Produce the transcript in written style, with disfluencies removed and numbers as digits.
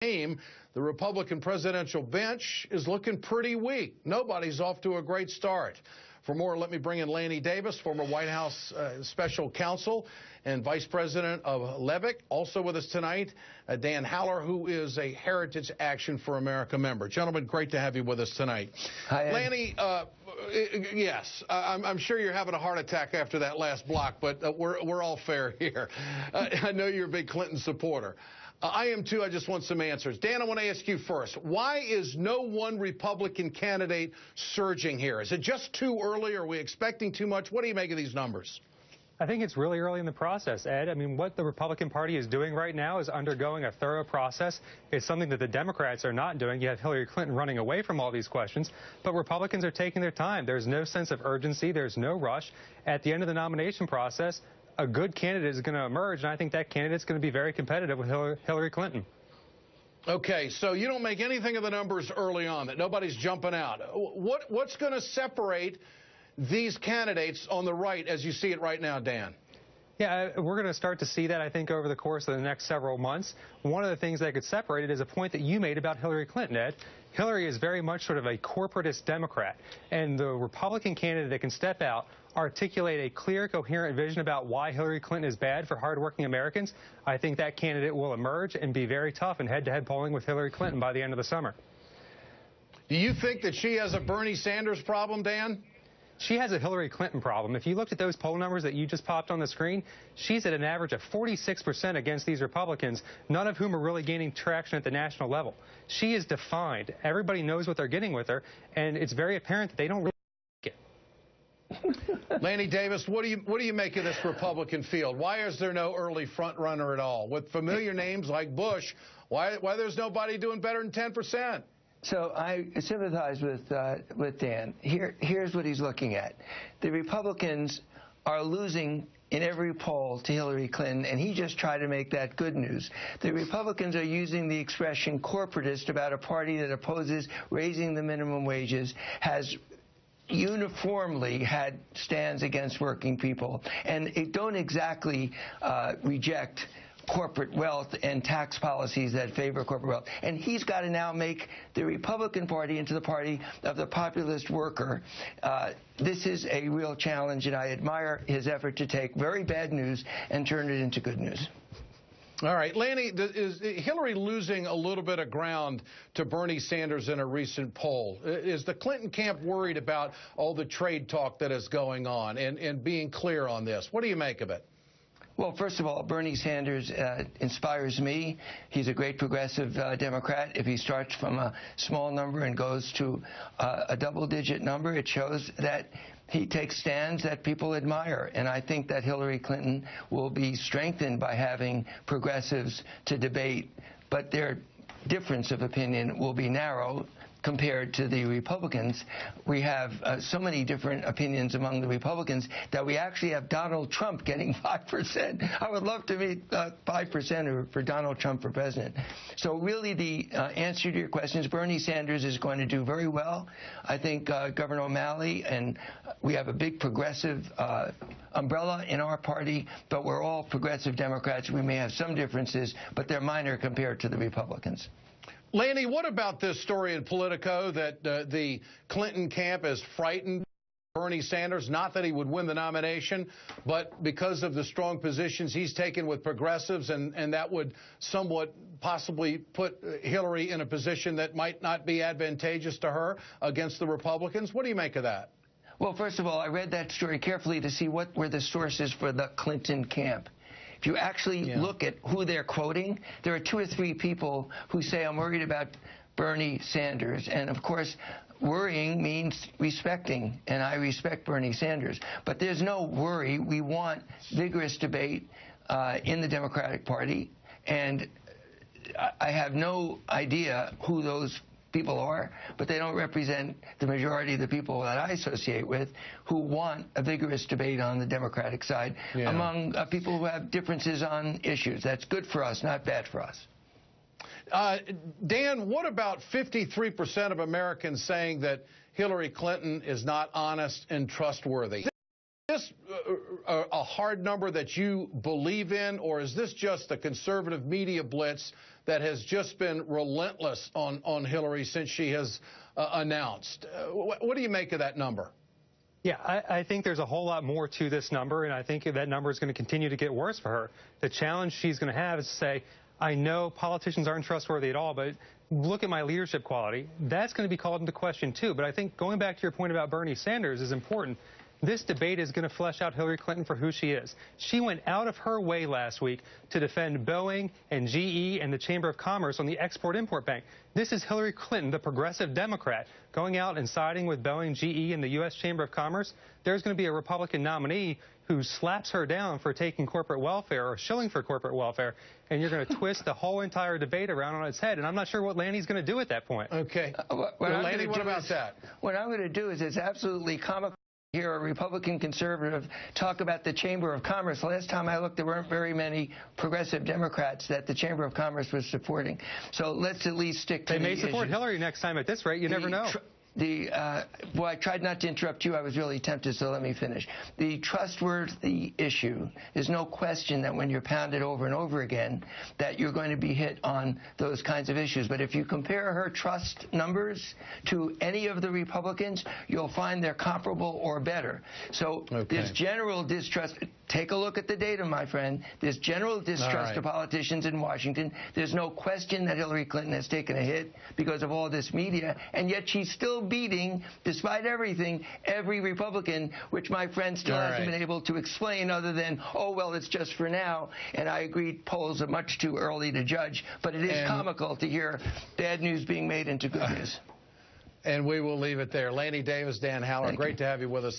The Republican presidential bench is looking pretty weak. Nobody's off to a great start. For more, let me bring in Lanny Davis, former White House special counsel and vice president of Levick. Also with us tonight, Dan Haller, who is a Heritage Action for America member. Gentlemen, great to have you with us tonight. Hi, Ed. Lanny, yes, I'm sure you're having a heart attack after that last block, but we're all fair here. I know you're a big Clinton supporter. I am too. I just want some answers. Dan, I want to ask you first. Why is no one Republican candidate surging here? Is it just too early? Are we expecting too much? What do you make of these numbers? I think it's really early in the process, Ed. I mean, what the Republican Party is doing right now is undergoing a thorough process. It's something that the Democrats are not doing. You have Hillary Clinton running away from all these questions, but Republicans are taking their time. There's no sense of urgency. There's no rush. At the end of the nomination process, a good candidate is going to emerge, and I think that candidate's going to be very competitive with Hillary Clinton. Okay, so you don't make anything of the numbers early on, that nobody's jumping out. What's going to separate these candidates on the right as you see it right now, Dan? Yeah, we're going to start to see that, I think, over the course of the next several months. One of the things that could separate it is a point that you made about Hillary Clinton, Ed. Hillary is very much sort of a corporatist Democrat, and the Republican candidate that can step out, articulate a clear, coherent vision about why Hillary Clinton is bad for hardworking Americans, I think that candidate will emerge and be very tough in head-to-head polling with Hillary Clinton by the end of the summer. Do you think that she has a Bernie Sanders problem, Dan? She has a Hillary Clinton problem. If you looked at those poll numbers that you just popped on the screen, she's at an average of 46% against these Republicans, none of whom are really gaining traction at the national level. She is defined. Everybody knows what they're getting with her, and it's very apparent that they don't really like it. Lanny Davis, what do you make of this Republican field? Why is there no early front runner at all? With familiar names like Bush, why there's nobody doing better than 10%? So I sympathize with Dan. Here's what he's looking at. The Republicans are losing in every poll to Hillary Clinton, and he just tried to make that good news. The Republicans are using the expression corporatist about a party that opposes raising the minimum wages, has uniformly had stands against working people, and it don't exactly reject corporate wealth and tax policies that favor corporate wealth. And he's got to now make the Republican Party into the party of the populist worker. This is a real challenge, and I admire his effort to take very bad news and turn it into good news. All right, Lanny, is Hillary losing a little bit of ground to Bernie Sanders in a recent poll? Is the Clinton camp worried about all the trade talk that is going on and being clear on this? What do you make of it? Well, first of all, Bernie Sanders inspires me. He's a great progressive Democrat. If he starts from a small number and goes to a double-digit number, it shows that he takes stands that people admire. And I think that Hillary Clinton will be strengthened by having progressives to debate, but their difference of opinion will be narrow compared to the Republicans. We have so many different opinions among the Republicans that we actually have Donald Trump getting 5%. I would love to meet 5% for Donald Trump for president. So really the answer to your question is Bernie Sanders is going to do very well. I think Governor O'Malley, and we have a big progressive umbrella in our party, but we're all progressive Democrats. We may have some differences, but they're minor compared to the Republicans. Lanny, what about this story in Politico that the Clinton camp is frightened of Bernie Sanders? Not that he would win the nomination, but because of the strong positions he's taken with progressives, and that would somewhat possibly put Hillary in a position that might not be advantageous to her against the Republicans. What do you make of that? Well, first of all, I read that story carefully to see what were the sources for the Clinton camp. If you actually look at who they're quoting, there are 2 or 3 people who say, I'm worried about Bernie Sanders. And, of course, worrying means respecting, and I respect Bernie Sanders. But there's no worry. We want vigorous debate in the Democratic Party, and I have no idea who those people are, but they don't represent the majority of the people that I associate with who want a vigorous debate on the Democratic side among people who have differences on issues. That's good for us, not bad for us. Dan, what about 53% of Americans saying that Hillary Clinton is not honest and trustworthy? this a hard number that you believe in, or is this just a conservative media blitz that has just been relentless on Hillary since she has announced? What do you make of that number? Yeah, I think there's a whole lot more to this number, and I think that number is going to continue to get worse for her. The challenge she's going to have is to say, I know politicians aren't trustworthy at all, but look at my leadership quality. That's going to be called into question, too. But I think going back to your point about Bernie Sanders is important. This debate is going to flesh out Hillary Clinton for who she is. She went out of her way last week to defend Boeing and GE and the Chamber of Commerce on the Export-Import Bank. This is Hillary Clinton, the progressive Democrat, going out and siding with Boeing, GE, and the U.S. Chamber of Commerce. There's going to be a Republican nominee who slaps her down for taking corporate welfare or shilling for corporate welfare, and you're going to twist the whole entire debate around on its head. And I'm not sure what Lanny's going to do at that point. Okay. Lanny, what about that? What I'm going to do is it's absolutely comical. Hear a Republican conservative talk about the Chamber of Commerce. Last time I looked, there weren't very many progressive Democrats that the Chamber of Commerce was supporting. So let's at least stick to They may support Hillary next time at this rate. You never know. Well, I tried not to interrupt you. I was really tempted, so let me finish. The trustworthy issue, there's no question that when you're pounded over and over again, that you're going to be hit on those kinds of issues. But if you compare her trust numbers to any of the Republicans, you'll find they're comparable or better. So there's general distrust. Take a look at the data, my friend. There's general distrust of politicians in Washington. There's no question that Hillary Clinton has taken a hit because of all this media, and yet she's still beating, despite everything, every Republican, which my friend still hasn't been able to explain other than, oh, well, it's just for now. And I agree, polls are much too early to judge, but it is comical to hear bad news being made into good news. And we will leave it there. Lanny Davis, Dan Haller, great to have you with us.